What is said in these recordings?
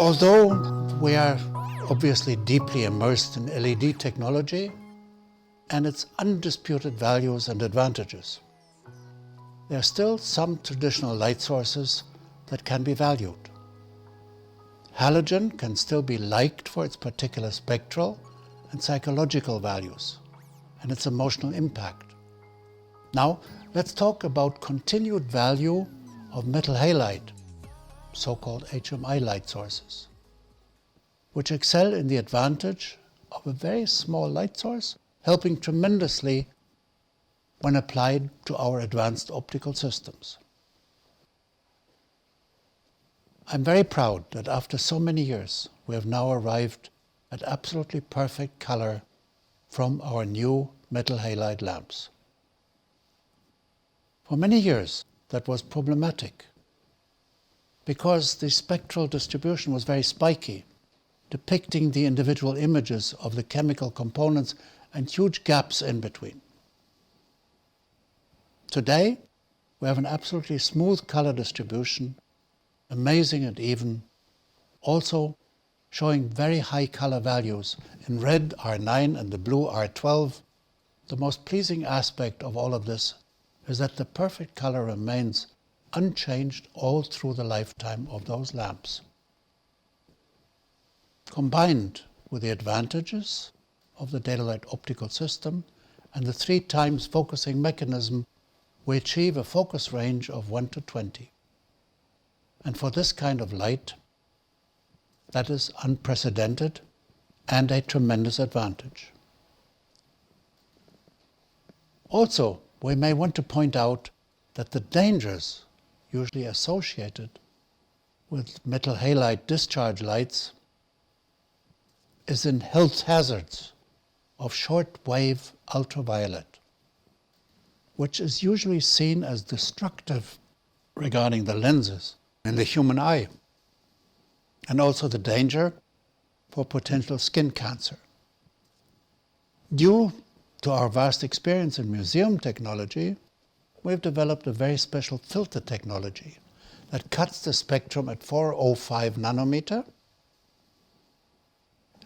Although we are obviously deeply immersed in LED technology and its undisputed values and advantages, there are still some traditional light sources that can be valued. Halogen can still be liked for its particular spectral and psychological values and its emotional impact. Now, let's talk about continued value of metal halide, so-called HMI light sources, which excel in the advantage of a very small light source, helping tremendously when applied to our advanced optical systems. I'm very proud that after so many years, we have now arrived at absolutely perfect color from our new metal halide lamps. For many years, that was problematic because the spectral distribution was very spiky, depicting the individual images of the chemical components and huge gaps in between. Today, we have an absolutely smooth color distribution, amazing and even, also showing very high color values in red R9 and the blue R12. The most pleasing aspect of all of this is that the perfect color remains unchanged all through the lifetime of those lamps. Combined with the advantages of the Dedalite optical system and the 3 times focusing mechanism, we achieve a focus range of 1 to 20. And for this kind of light, that is unprecedented and a tremendous advantage. Also, we may want to point out that the dangers usually associated with metal halide discharge lights is in health hazards of short-wave ultraviolet, which is usually seen as destructive regarding the lenses in the human eye, and also the danger for potential skin cancer. Due to our vast experience in museum technology, we've developed a very special filter technology that cuts the spectrum at 405 nanometer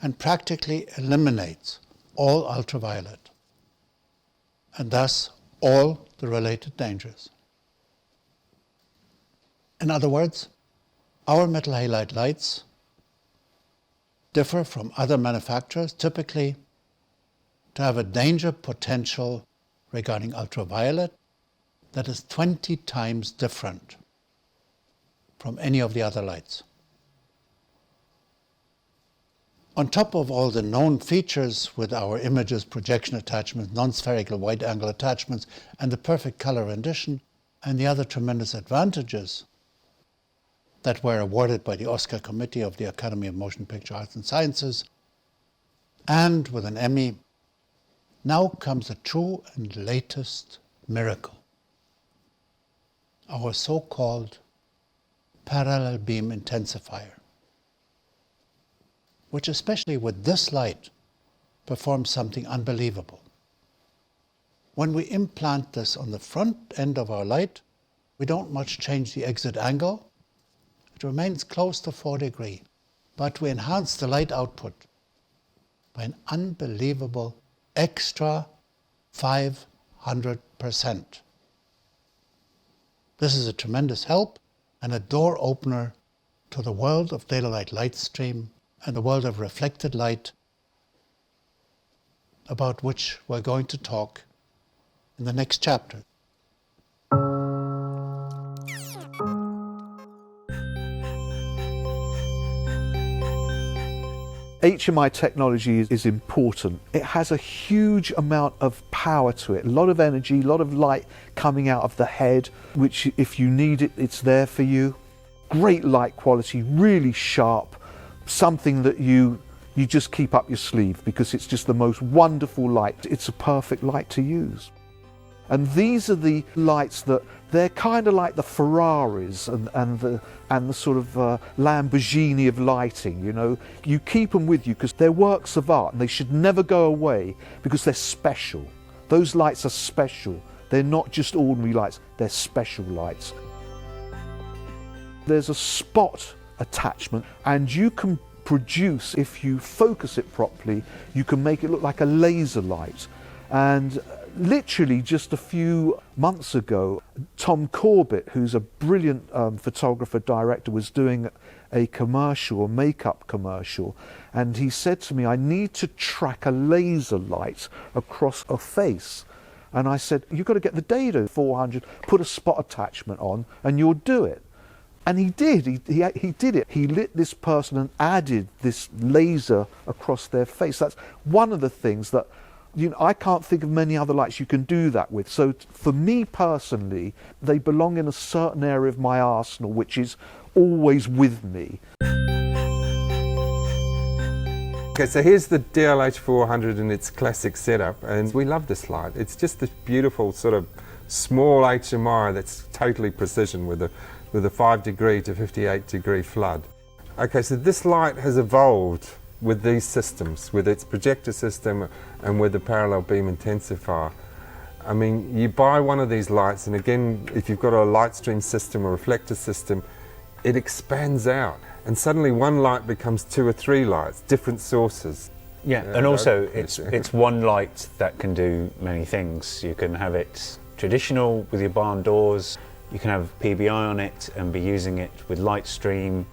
and practically eliminates all ultraviolet, and thus all the related dangers. In other words, our metal halide lights differ from other manufacturers typically to have a danger potential regarding ultraviolet that is 20 times different from any of the other lights. On top of all the known features with our images, projection attachments, non-spherical wide-angle attachments, and the perfect color rendition, and the other tremendous advantages that were awarded by the Oscar Committee of the Academy of Motion Picture Arts and Sciences, and with an Emmy, now comes a true and latest miracle. Our so-called parallel beam intensifier, which especially with this light performs something unbelievable. When we implant this on the front end of our light, we don't much change the exit angle. It remains close to 4 degrees, but we enhance the light output by an unbelievable extra 500%. This is a tremendous help and a door opener to the world of Dedalite light stream and the world of reflected light, about which we're going to talk in the next chapter. HMI technology is important. It has a huge amount of power to it, a lot of energy, a lot of light coming out of the head, which if you need it, it's there for you. Great light quality, really sharp, something that you just keep up your sleeve because it's just the most wonderful light. It's a perfect light to use. And these are the lights that they're kind of like the Ferraris and the sort of Lamborghini of lighting, you know. You keep them with you because they're works of art and they should never go away because they're special. Those lights are special. They're not just ordinary lights, they're special lights. There's a spot attachment, and you can produce, if you focus it properly, you can make it look like a laser light. And literally just a few months ago, Tom Corbett, who's a brilliant photographer director, was doing a commercial, a makeup commercial, and he said to me, I need to track a laser light across a face. And I said, you've got to get the Dado 400, put a spot attachment on, and you'll do it. And he did. He did it. He lit this person and added this laser across their face. That's one of the things that, you know, I can't think of many other lights you can do that with. So for me personally, they belong in a certain area of my arsenal, which is always with me. Okay, so here's the DLH 400 in its classic setup, and we love this light. It's just this beautiful sort of small HMI that's totally precision with a 5 degree to 58 degree flood. Okay, so this light has evolved with these systems, with its projector system and with the parallel beam intensifier. I mean, you buy one of these lights, and again, if you've got a light stream system or reflector system, it expands out. And suddenly one light becomes 2 or 3 lights, different sources. Yeah, and also it's one light that can do many things. You can have it traditional with your barn doors, you can have PBI on it and be using it with light stream.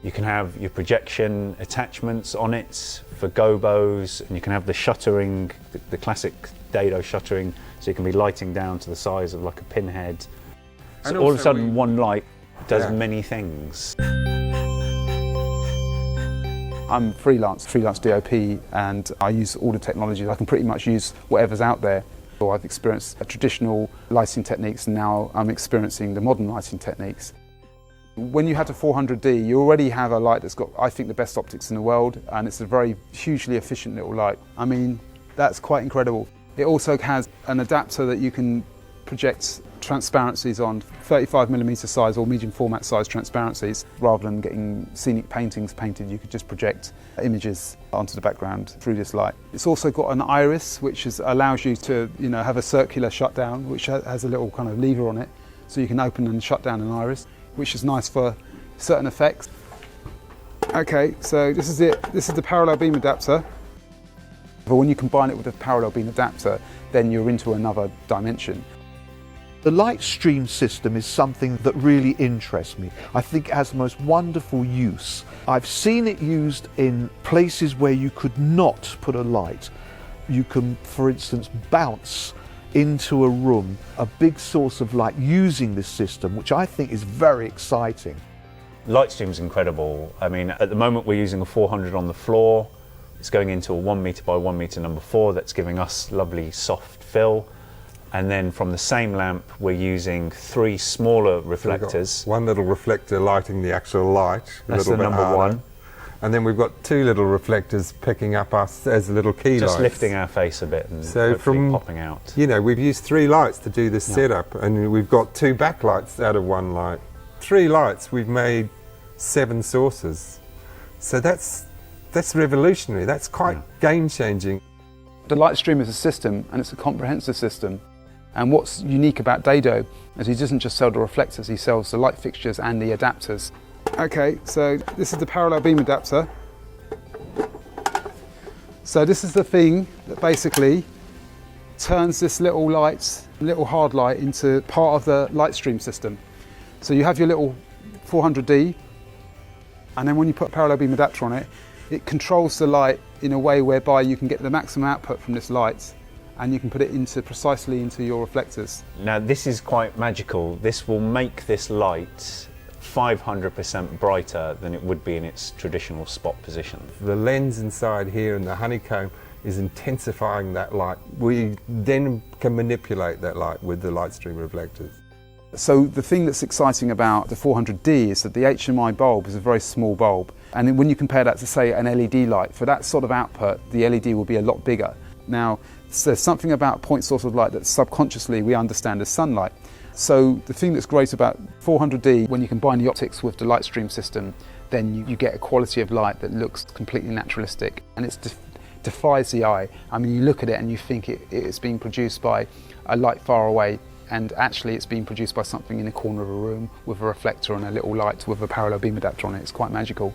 You can have your projection attachments on it for gobos, and you can have the shuttering, the classic Dado shuttering, so you can be lighting down to the size of like a pinhead. So all of a sudden one light does many things. I'm freelance DOP, and I use all the technologies. I can pretty much use whatever's out there. So I've experienced traditional lighting techniques, and now I'm experiencing the modern lighting techniques. When you have the 400D, you already have a light that's got, I think, the best optics in the world, and it's a very hugely efficient little light. I mean, that's quite incredible. It also has an adapter that you can project transparencies on, 35mm size or medium format size transparencies. Rather than getting scenic paintings painted, you could just project images onto the background through this light. It's also got an iris, which allows you to, have a circular shutdown, which has a little kind of lever on it, so you can open and shut down an iris, which is nice for certain effects. Okay, so this is it. This is the parallel beam adapter. But when you combine it with a parallel beam adapter, then you're into another dimension. The light stream system is something that really interests me. I think it has the most wonderful use. I've seen it used in places where you could not put a light. You can, for instance, bounce into a room, a big source of light using this system, which I think is very exciting. Lightstream's incredible. I mean, at the moment we're using a 400 on the floor. It's going into a 1 metre by 1 metre number 4 that's giving us lovely soft fill. And then from the same lamp, we're using 3 smaller reflectors. So one little reflector lighting the actual light. That's the number 1. And then we've got 2 little reflectors picking up us as little key lights. Just lifting our face a bit and so hopefully popping out. We've used 3 lights to do this setup, and we've got 2 backlights out of 1 light. 3 lights, we've made 7 sources. So that's revolutionary. That's quite game-changing. The light stream is a system, and it's a comprehensive system. And what's unique about Dado is he doesn't just sell the reflectors, he sells the light fixtures and the adapters. Okay, so this is the parallel beam adapter. So this is the thing that basically turns this little hard light into part of the light stream system. So you have your little 400D, and then when you put a parallel beam adapter on it, it controls the light in a way whereby you can get the maximum output from this light, and you can put it precisely into your reflectors. Now this is quite magical. This will make this light 500% brighter than it would be in its traditional spot position. The lens inside here and the honeycomb is intensifying that light. We then can manipulate that light with the light stream reflectors. So the thing that's exciting about the 400D is that the HMI bulb is a very small bulb, and when you compare that to, say, an LED light, for that sort of output, the LED will be a lot bigger. Now, there's something about point source of light that subconsciously we understand as sunlight. So the thing that's great about 400D, when you combine the optics with the light stream system, then you get a quality of light that looks completely naturalistic, and it defies the eye. I mean, you look at it and you think it's being produced by a light far away, and actually it's being produced by something in a corner of a room with a reflector and a little light with a parallel beam adapter on it. It's quite magical.